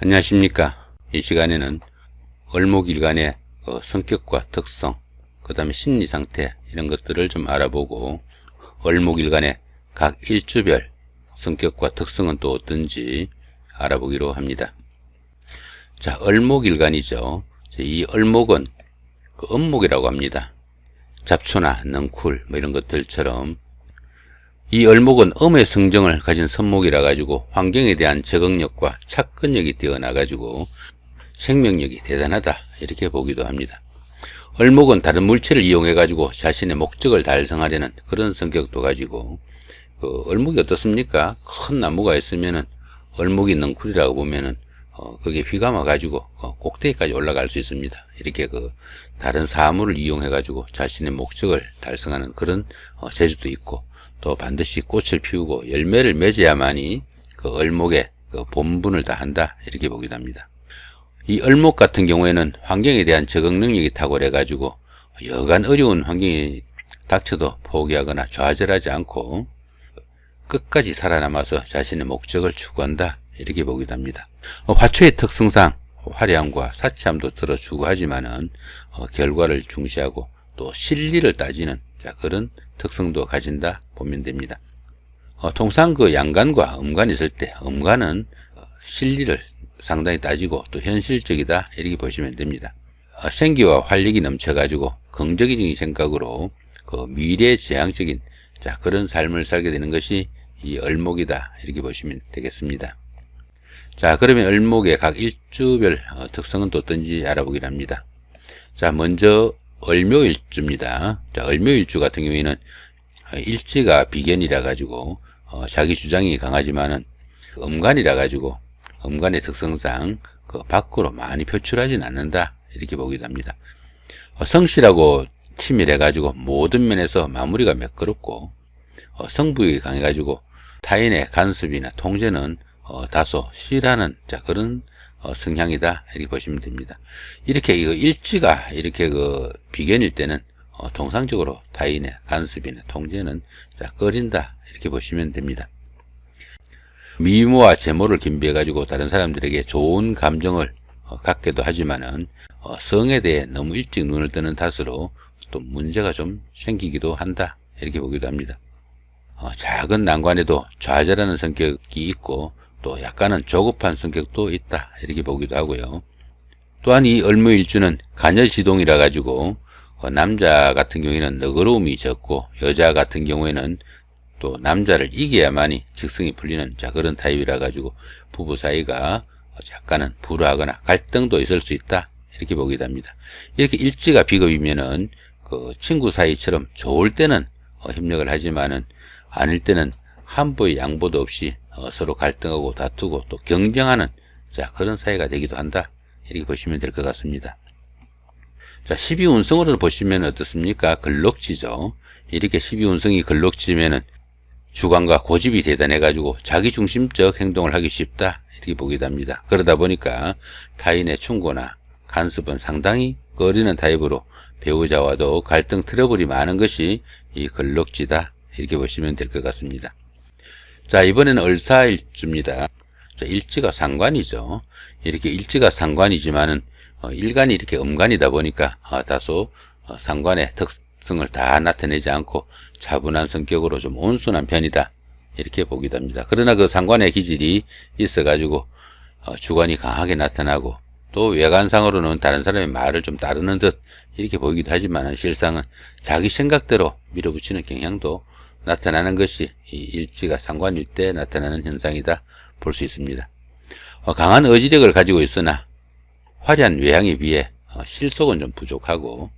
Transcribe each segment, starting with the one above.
안녕하십니까. 이 시간에는 을목일간의 성격과 특성, 그 다음에 심리상태 이런 것들을 좀 알아보고 을목일간의 각 일주별 성격과 특성은 또 어떤지 알아보기로 합니다. 자, 을목일간이죠. 이 을목은 그 음목이라고 합니다. 잡초나 넝쿨 뭐 이런 것들처럼 이 을목은 음의 성정을 가진 선목이라 가지고 환경에 대한 적응력과 착근력이 뛰어나 가지고 생명력이 대단하다 이렇게 보기도 합니다. 을목은 다른 물체를 이용해 가지고 자신의 목적을 달성하려는 그런 성격도 가지고 을목이 어떻습니까? 큰 나무가 있으면은 을목이 넝쿨이라고 보면은 그게 휘감아 가지고 꼭대기까지 올라갈 수 있습니다. 이렇게 다른 사물을 이용해 가지고 자신의 목적을 달성하는 그런 재주도 있고, 또 반드시 꽃을 피우고 열매를 맺어야만이 을목의 본분을 다한다 이렇게 보기도 합니다. 이 을목 같은 경우에는 환경에 대한 적응 능력이 탁월해 가지고 여간 어려운 환경이 닥쳐도 포기하거나 좌절하지 않고 끝까지 살아남아서 자신의 목적을 추구한다 이렇게 보기도 합니다. 화초의 특성상 화려함과 사치함도 들어주고 하지만은 결과를 중시하고 또 실리를 따지는 그런 특성도 가진다 보면 됩니다. 통상 양간과 음간이 있을 때 음간은 실리를 상당히 따지고 또 현실적이다 이렇게 보시면 됩니다. 생기와 활력이 넘쳐가지고 긍정적인 생각으로 미래지향적인 그런 삶을 살게 되는 것이 이 을목이다 이렇게 보시면 되겠습니다. 자, 그러면 을목의 각 일주별 특성은 또 어떤지 알아보기로 합니다. 자, 먼저 을묘일주입니다. 자, 을묘일주 같은 경우에는 일지가 비견이라 가지고 자기 주장이 강하지만은 음간이라 가지고 음간의 특성상 밖으로 많이 표출하진 않는다 이렇게 보기도 합니다. 성실하고 치밀해 가지고 모든 면에서 마무리가 매끄럽고 성부욕이 강해 가지고 타인의 간섭이나 통제는 다소 싫어하는 그런 성향이다 이렇게 보시면 됩니다. 이렇게 일지가 이렇게 비견일 때는 통상적으로 타인의 간섭이나 통제는 꺼린다 이렇게 보시면 됩니다. 미모와 제모를 겸비해 가지고 다른 사람들에게 좋은 감정을 갖게도 하지만은 성에 대해 너무 일찍 눈을 뜨는 탓으로 또 문제가 좀 생기기도 한다 이렇게 보기도 합니다. 작은 난관에도 좌절하는 성격이 있고 또 약간은 조급한 성격도 있다 이렇게 보기도 하고요. 또한 이 을묘일주는 간열지동이라 가지고 남자 같은 경우에는 너그러움이 적고 여자 같은 경우에는 또 남자를 이겨야만이 직성이 풀리는 그런 타입이라 가지고 부부 사이가 약간은 불화하거나 갈등도 있을 수 있다 이렇게 보기도 합니다. 이렇게 일지가 비겁이면은 친구 사이처럼 좋을 때는 협력을 하지만은 아닐 때는 한보의 양보도 없이 서로 갈등하고 다투고 또 경쟁하는 그런 사이가 되기도 한다 이렇게 보시면 될 것 같습니다. 자, 12운성으로 보시면 어떻습니까? 걸럭지죠. 이렇게 12운성이 걸럭지면은 주관과 고집이 대단해 가지고 자기중심적 행동을 하기 쉽다 이렇게 보기도 합니다. 그러다 보니까 타인의 충고나 간섭은 상당히 꺼리는 타입으로 배우자와도 갈등 트러블이 많은 것이 이 걸럭지다 이렇게 보시면 될 것 같습니다. 자, 이번에는 을사일주입니다. 자, 일지가 상관이죠. 이렇게 일지가 상관이지만은 일간이 이렇게 음간이다 보니까 다소 상관의 특성을 다 나타내지 않고 차분한 성격으로 좀 온순한 편이다 이렇게 보기도 합니다. 그러나 상관의 기질이 있어 가지고 주관이 강하게 나타나고 또 외관상으로는 다른 사람의 말을 좀 따르는 듯 이렇게 보이기도 하지만 실상은 자기 생각대로 밀어붙이는 경향도 나타나는 것이 이 일지가 상관일 때 나타나는 현상이다 볼 수 있습니다. 강한 의지력을 가지고 있으나 화려한 외향에 비해 실속은 좀 부족하고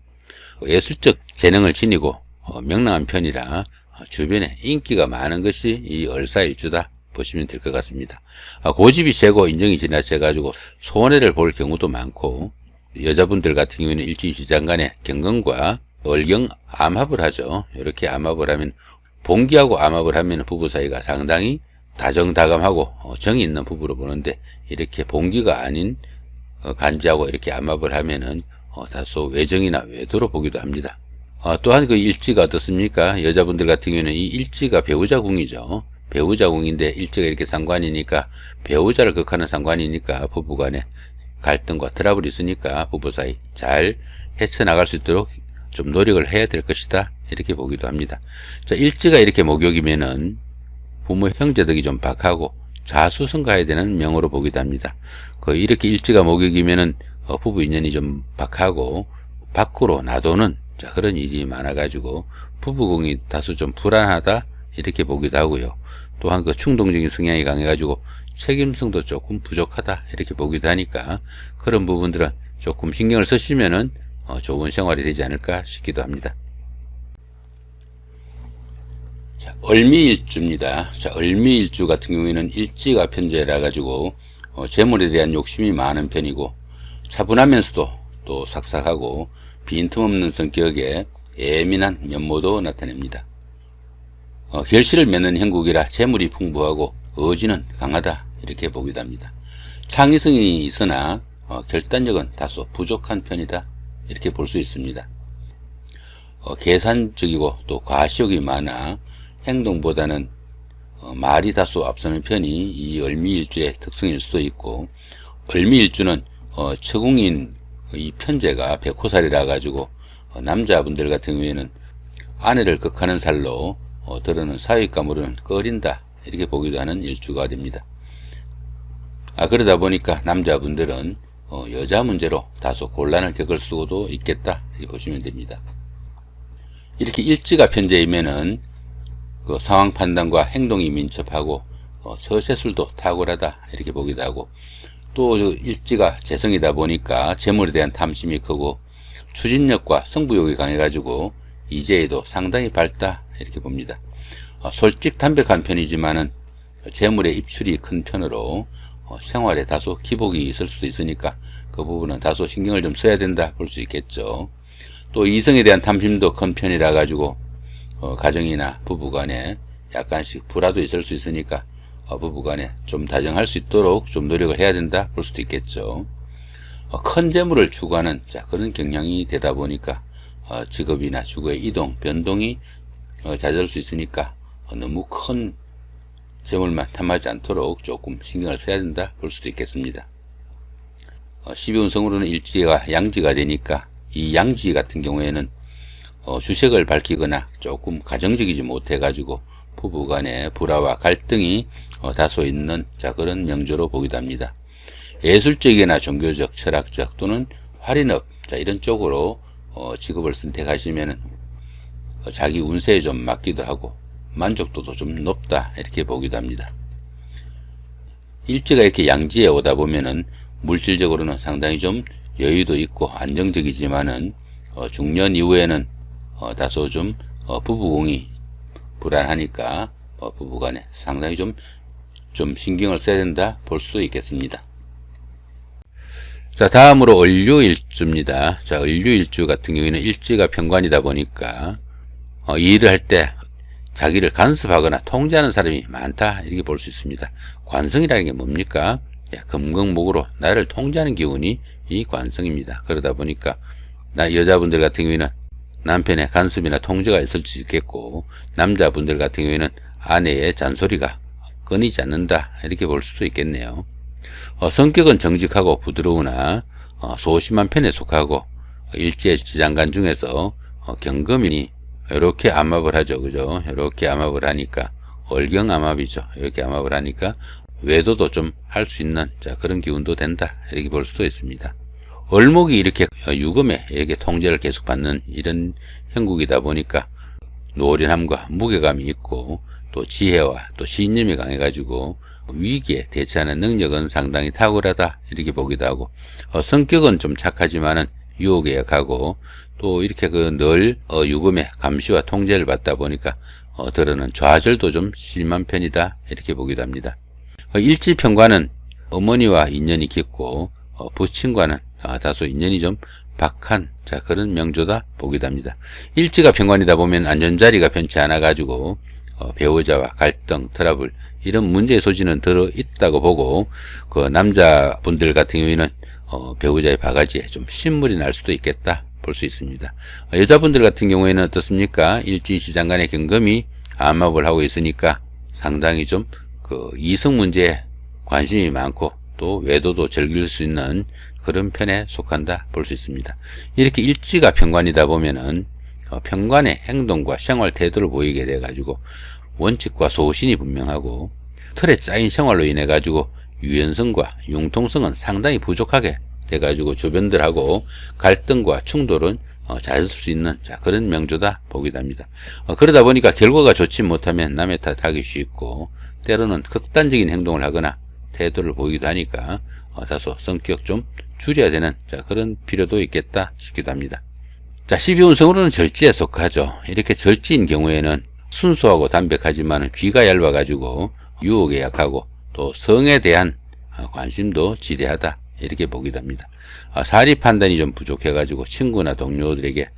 예술적 재능을 지니고 명랑한 편이라 주변에 인기가 많은 것이 이 을사일주다 보시면 될 것 같습니다. 고집이 세고 인정이 지나쳐 가지고 손해를 볼 경우도 많고, 여자분들 같은 경우에는 일지시장간에 경금과 을경 암합을 하죠. 이렇게 암합을 하면, 봉기하고 암합을 하면 부부 사이가 상당히 다정다감하고 정이 있는 부부로 보는데, 이렇게 봉기가 아닌 간지하고 이렇게 암합을 하면은 다소 외정이나 외도로 보기도 합니다. 또한 일지가 어떻습니까? 여자분들 같은 경우에는 이 일지가 배우자 궁이죠. 배우자 공인데 일지가 이렇게 상관이니까 배우자를 극하는 상관이니까 부부간에 갈등과 트러블이 있으니까 부부 사이 잘 헤쳐나갈 수 있도록 좀 노력을 해야 될 것이다, 이렇게 보기도 합니다. 자, 일지가 이렇게 목욕이면은 부모 형제덕이 좀 박하고 자수성가해야 되는 명으로 보기도 합니다. 이렇게 일지가 목욕이면은 부부 인연이 좀 박하고 밖으로 놔두는 그런 일이 많아가지고 부부공이 다소 좀 불안하다, 이렇게 보기도 하고요. 또한 충동적인 성향이 강해가지고 책임성도 조금 부족하다, 이렇게 보기도 하니까 그런 부분들은 조금 신경을 쓰시면은 좋은 생활이 되지 않을까 싶기도 합니다. 자, 을미일주입니다. 자, 을미일주 같은 경우에는 일지가 편제라 가지고 재물에 대한 욕심이 많은 편이고 차분하면서도 또 삭삭하고 빈틈없는 성격에 예민한 면모도 나타냅니다. 결실을 맺는 형국이라 재물이 풍부하고 의지는 강하다, 이렇게 보기도 합니다. 창의성이 있으나 결단력은 다소 부족한 편이다, 이렇게 볼 수 있습니다. 계산적이고 또 과시욕이 많아 행동보다는 말이 다소 앞서는 편이 이 을미일주의 특성일 수도 있고, 을미일주는 처궁인 이 편제가 백호살이라 가지고 남자분들 같은 경우에는 아내를 극하는 살로 들어는 사위감으로는 꺼린다, 이렇게 보기도 하는 일주가 됩니다. 그러다 보니까 남자분들은 여자 문제로 다소 곤란을 겪을 수도 있겠다, 이렇게 보시면 됩니다. 이렇게 일지가 편제이면은 상황 판단과 행동이 민첩하고 처세술도 탁월하다, 이렇게 보기도 하고, 또 일지가 재성이다 보니까 재물에 대한 탐심이 크고 추진력과 승부욕이 강해가지고 이재에도 상당히 밝다, 이렇게 봅니다. 솔직 담백한 편이지만은 재물에 입출이 큰 편으로 생활에 다소 기복이 있을 수도 있으니까 그 부분은 다소 신경을 좀 써야 된다, 볼 수 있겠죠. 또 이성에 대한 탐심도 큰 편이라 가지고 가정이나 부부간에 약간씩 불화도 있을 수 있으니까 부부간에 좀 다정할 수 있도록 좀 노력을 해야 된다, 볼 수도 있겠죠. 큰 재물을 추구하는 그런 경향이 되다 보니까 직업이나 주거의 이동, 변동이 잦을 수 있으니까 너무 큰 재물만 탐하지 않도록 조금 신경을 써야 된다, 볼 수도 있겠습니다. 12운성으로는 일지가 양지가 되니까 이 양지 같은 경우에는 주색을 밝히거나 조금 가정적이지 못해 가지고 부부간의 불화와 갈등이 다소 있는 그런 명조로 보기도 합니다. 예술적이나 종교적, 철학적 또는 활인업 이런 쪽으로 직업을 선택하시면 자기 운세에 좀 맞기도 하고 만족도도 좀 높다, 이렇게 보기도 합니다. 일지가 이렇게 양지에 오다 보면은 물질적으로는 상당히 좀 여유도 있고 안정적이지만은 중년 이후에는 다소 좀 부부공이 불안하니까 부부간에 상당히 좀 신경을 써야 된다, 볼 수도 있겠습니다. 자, 다음으로 을류일주입니다. 자, 을류일주 같은 경우에는 일지가 편관이다 보니까 이 일을 할 때 자기를 간섭하거나 통제하는 사람이 많다, 이렇게 볼 수 있습니다. 관성이라는 게 뭡니까? 금극목으로 나를 통제하는 기운이 이 관성입니다. 그러다 보니까 여자분들 같은 경우에는 남편의 간섭이나 통제가 있을 수 있겠고, 남자분들 같은 경우에는 아내의 잔소리가 끊이지 않는다, 이렇게 볼 수도 있겠네요. 성격은 정직하고 부드러우나 소심한 편에 속하고 일지의 지장간 중에서 경금인이 이렇게 암합을 하죠, 그죠? 이렇게 암합을 하니까 월경암합이죠. 이렇게 암합을 하니까 외도도 좀 할 수 있는 그런 기운도 된다, 이렇게 볼 수도 있습니다. 을목이 이렇게 유금에 이렇게 통제를 계속 받는 이런 형국이다 보니까 노련함과 무게감이 있고 또 지혜와 또 신념이 강해가지고 위기에 대처하는 능력은 상당히 탁월하다, 이렇게 보기도 하고, 성격은 좀 착하지만은 유혹에 약하고, 또 이렇게 늘 유금의 감시와 통제를 받다 보니까 들어는 좌절도 좀 심한 편이다, 이렇게 보기도 합니다. 일지편과는 어머니와 인연이 깊고 부친과는 다소 인연이 좀 박한 그런 명조다, 보기도 합니다. 일지가 편관이다 보면 안전자리가 편치 않아 가지고 배우자와 갈등, 트러블 이런 문제의 소지는 들어 있다고 보고, 남자분들 같은 경우에는 배우자의 바가지에 좀 신물이 날 수도 있겠다, 볼 수 있습니다. 여자분들 같은 경우에는 어떻습니까? 일지시장간의 경금이 암합을 하고 있으니까 상당히 좀 이성 문제에 관심이 많고 또 외도도 즐길 수 있는 그런 편에 속한다 볼 수 있습니다. 이렇게 일지가 편관이다 보면은 편관의 행동과 생활 태도를 보이게 돼 가지고 원칙과 소신이 분명하고 틀에 짜인 생활로 인해 가지고 유연성과 융통성은 상당히 부족하게 돼 가지고 주변들하고 갈등과 충돌은 잦을 수 있는 그런 명조다 보기도 합니다. 그러다 보니까 결과가 좋지 못하면 남의 탓하기 쉽고 때로는 극단적인 행동을 하거나 태도를 보이기도 하니까 다소 성격 좀 줄여야 되는 그런 필요도 있겠다 싶기도 합니다. 12운성으로는 절지에 속하죠. 이렇게 절지인 경우에는 순수하고 담백하지만 귀가 얇아 가지고 유혹에 약하고 또 성에 대한 관심도 지대하다 이렇게 보기도 합니다. 사리 판단이 좀 부족해 가지고 친구나 동료들에게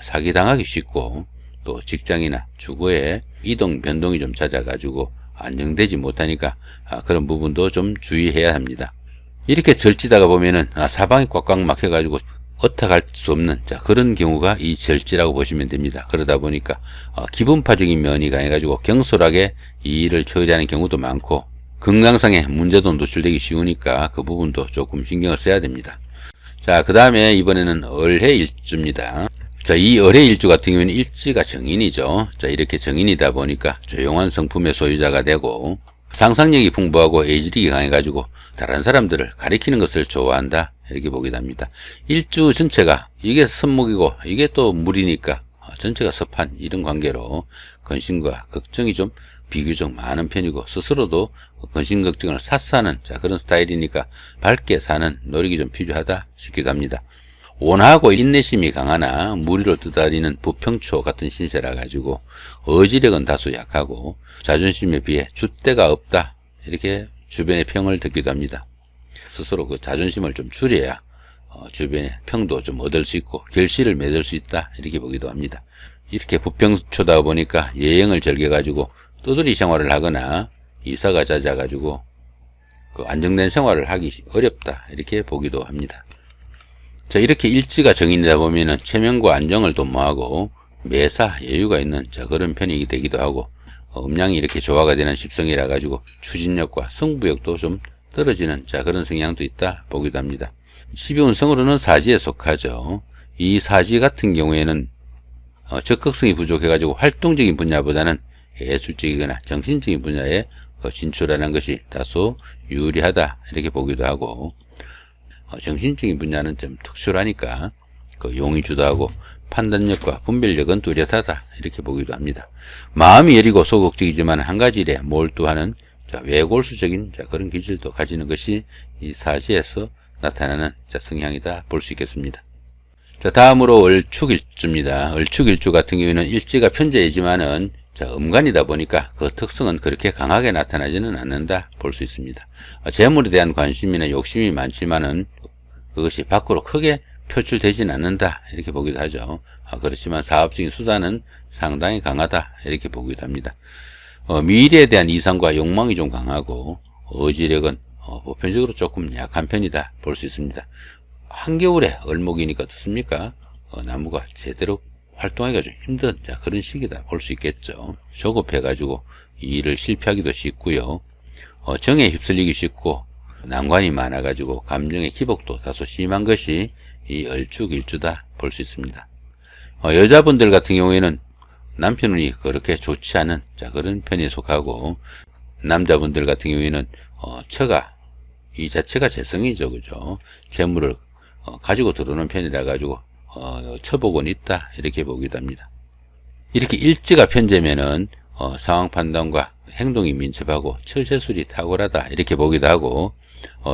사기당하기 쉽고 또 직장이나 주거에 이동 변동이 좀 잦아 가지고 안정되지 못하니까 그런 부분도 좀 주의해야 합니다. 이렇게 절지다가 보면은 사방이 꽉꽉 막혀 가지고 어떡할 수 없는 그런 경우가 이 절지라고 보시면 됩니다. 그러다 보니까 기분파적인 면이 강해 가지고 경솔하게 이 일을 처리하는 경우도 많고 건강상의 문제도 노출되기 쉬우니까 그 부분도 조금 신경을 써야 됩니다. 그 다음에 이번에는 을해일주입니다. 이 을해일주 같은 경우에는 일지가 정인이죠. 이렇게 정인이다 보니까 조용한 성품의 소유자가 되고 상상력이 풍부하고 애지력이 강해가지고 다른 사람들을 가리키는 것을 좋아한다 이렇게 보기도 합니다. 일주 전체가 이게 선목이고 이게 또 물이니까 전체가 섭한 이런 관계로 근심과 걱정이 좀 비교적 많은 편이고 스스로도 근심 걱정을 삭사하는 그런 스타일이니까 밝게 사는 노력이 좀 필요하다 싶기도 합니다. 온화하고 인내심이 강하나 무리로 뜨다리는 부평초 같은 신세라 가지고 의지력은 다소 약하고 자존심에 비해 줏대가 없다 이렇게 주변의 평을 듣기도 합니다. 스스로 그 자존심을 좀 줄여야 주변의 평도 좀 얻을 수 있고 결실을 맺을 수 있다 이렇게 보기도 합니다. 이렇게 부평초다 보니까 예행을 즐겨 가지고 떠돌이 생활을 하거나 이사가 잦아 가지고 안정된 생활을 하기 어렵다 이렇게 보기도 합니다. 이렇게 일지가 정인이다 보면은 체면과 안정을 도모하고 매사 여유가 있는 그런 편이 되기도 하고 음양이 이렇게 조화가 되는 십성이라 가지고 추진력과 승부욕도 좀 떨어지는 그런 성향도 있다 보기도 합니다. 12운성으로는 사지에 속하죠. 이 사지 같은 경우에는 적극성이 부족해 가지고 활동적인 분야보다는 예술적이거나 정신적인 분야에 진출하는 것이 다소 유리하다 이렇게 보기도 하고 정신적인 분야는 좀 특출하니까 용이 주도하고 판단력과 분별력은 뚜렷하다 이렇게 보기도 합니다. 마음이 여리고 소극적이지만 한 가지 일에 몰두하는 외골수적인 그런 기질도 가지는 것이 이 사지에서 나타나는 성향이다 볼 수 있겠습니다. 다음으로 을축일주입니다. 을축일주 같은 경우에는 일지가 편재이지만은 음간이다 보니까 그 특성은 그렇게 강하게 나타나지는 않는다 볼 수 있습니다. 재물에 대한 관심이나 욕심이 많지만은 그것이 밖으로 크게 표출되지는 않는다 이렇게 보기도 하죠. 그렇지만 사업적인 수단은 상당히 강하다 이렇게 보기도 합니다. 미래에 대한 이상과 욕망이 좀 강하고 의지력은 보편적으로 조금 약한 편이다 볼 수 있습니다. 한겨울에 을목이니까 어떻습니까? 나무가 제대로 활동하기가 좀 힘든 그런 시기다 볼 수 있겠죠. 조급해 가지고 이 일을 실패하기도 쉽고요. 정에 휩쓸리기 쉽고 난관이 많아 가지고 감정의 기복도 다소 심한 것이 이 을축일주다 볼 수 있습니다. 여자분들 같은 경우에는 남편이 그렇게 좋지 않은 그런 편에 속하고 남자분들 같은 경우에는 처가 이 자체가 재성이죠. 그죠? 재물을 가지고 들어오는 편이라 가지고 처복은 있다 이렇게 보기도 합니다. 이렇게 일지가 편재면은 상황 판단과 행동이 민첩하고 처세술이 탁월하다 이렇게 보기도 하고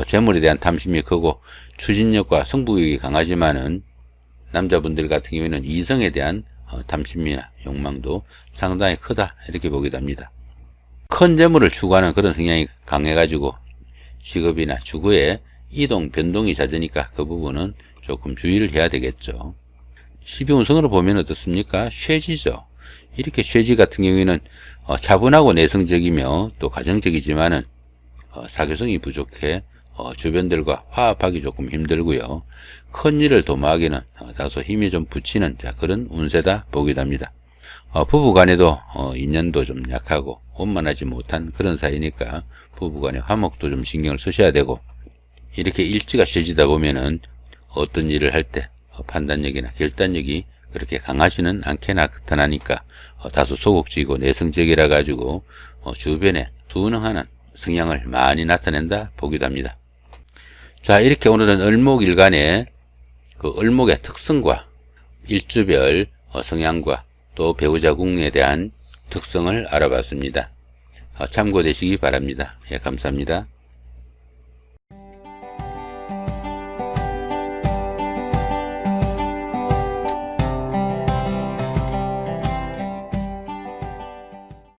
재물에 대한 탐심이 크고 추진력과 승부욕이 강하지만은 남자분들 같은 경우에는 이성에 대한 탐심이나 욕망도 상당히 크다 이렇게 보기도 합니다. 큰 재물을 추구하는 그런 성향이 강해 가지고 직업이나 주거에 이동 변동이 잦으니까 그 부분은 조금 주의를 해야 되겠죠. 12운성으로 보면 어떻습니까? 쇠지죠. 이렇게 쇠지 같은 경우에는 차분하고 내성적이며 또 가정적이지만은 사교성이 부족해 주변들과 화합하기 조금 힘들고요. 큰 일을 도모하기는 다소 힘이 좀 붙이는 그런 운세다 보기도 합니다. 부부간에도 인연도 좀 약하고 원만하지 못한 그런 사이니까 부부간의 화목도 좀 신경을 쓰셔야 되고, 이렇게 일지가 씌어지다 보면은 어떤 일을 할 때 판단력이나 결단력이 그렇게 강하지는 않게 나타나니까 다소 소극적이고 내성적이라 가지고 주변에 둔흥하는 성향을 많이 나타낸다 보기도 합니다. 자, 이렇게 오늘은 을목일간의 그 을목의 특성과 일주별 성향과 또 배우자 궁에 대한 특성을 알아봤습니다. 참고되시기 바랍니다. 예, 감사합니다.